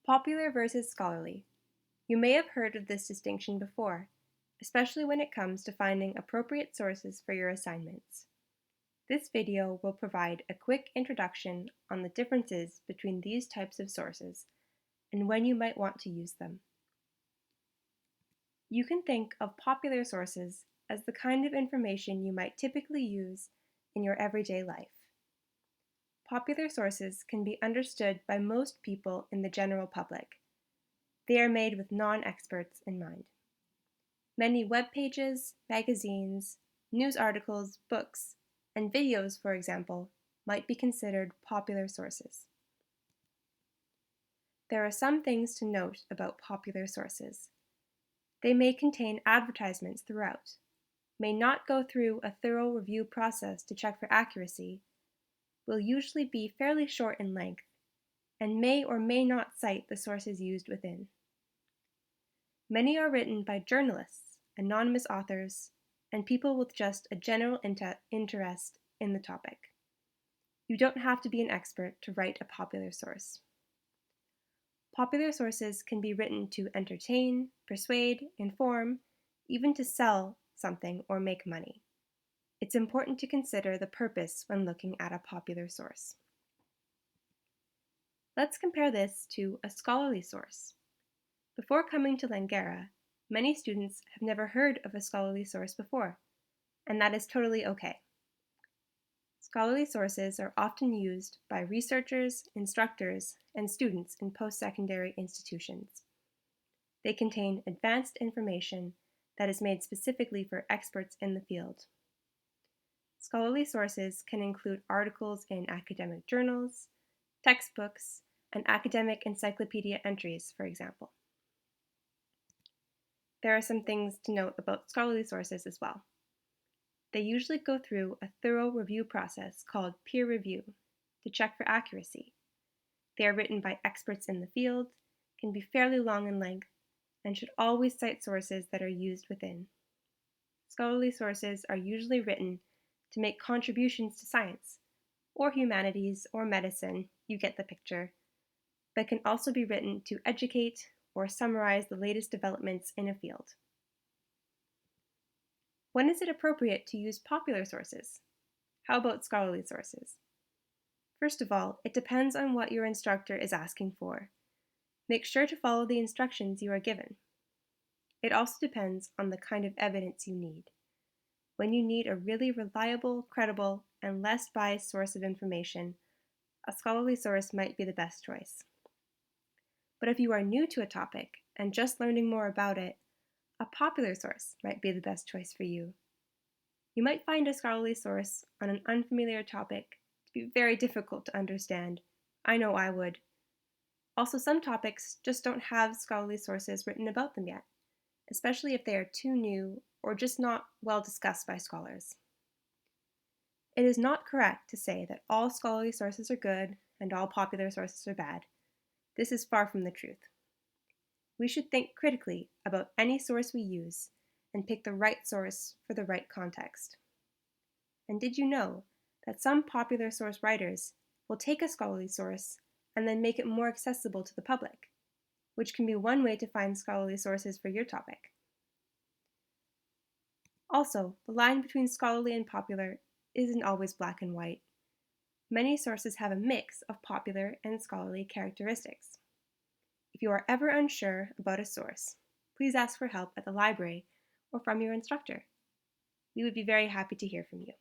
Popular versus scholarly. You may have heard of this distinction before, especially when it comes to finding appropriate sources for your assignments. This video will provide a quick introduction on the differences between these types of sources and when you might want to use them. You can think of popular sources as the kind of information you might typically use in your everyday life. Popular sources can be understood by most people in the general public. They are made with non-experts in mind. Many web pages, magazines, news articles, books, and videos, for example, might be considered popular sources. There are some things to note about popular sources. They may contain advertisements throughout, may not go through a thorough review process to check for accuracy, will usually be fairly short in length, and may or may not cite the sources used within. Many are written by journalists, anonymous authors, and people with just a general interest in the topic. You don't have to be an expert to write a popular source. Popular sources can be written to entertain, persuade, inform, even to sell something or make money. It's important to consider the purpose when looking at a popular source. Let's compare this to a scholarly source. Before coming to Langara, many students have never heard of a scholarly source before, and that is totally okay. Scholarly sources are often used by researchers, instructors, and students in post-secondary institutions. They contain advanced information that is made specifically for experts in the field. Scholarly sources can include articles in academic journals, textbooks, and academic encyclopedia entries, for example. There are some things to note about scholarly sources as well. They usually go through a thorough review process called peer review to check for accuracy. They are written by experts in the field, can be fairly long in length, and should always cite sources that are used within. Scholarly sources are usually written to make contributions to science, or humanities, or medicine, you get the picture, but can also be written to educate or summarize the latest developments in a field. When is it appropriate to use popular sources? How about scholarly sources? First of all, it depends on what your instructor is asking for. Make sure to follow the instructions you are given. It also depends on the kind of evidence you need. When you need a really reliable, credible, and less biased source of information, a scholarly source might be the best choice. But if you are new to a topic and just learning more about it, a popular source might be the best choice for you. You might find a scholarly source on an unfamiliar topic to be very difficult to understand. I know I would. Also, some topics just don't have scholarly sources written about them yet, especially if they are too new or just not well discussed by scholars. It is not correct to say that all scholarly sources are good and all popular sources are bad. This is far from the truth. We should think critically about any source we use and pick the right source for the right context. And did you know that some popular source writers will take a scholarly source and then make it more accessible to the public, which can be one way to find scholarly sources for your topic. Also, the line between scholarly and popular isn't always black and white. Many sources have a mix of popular and scholarly characteristics. If you are ever unsure about a source, please ask for help at the library or from your instructor. We would be very happy to hear from you.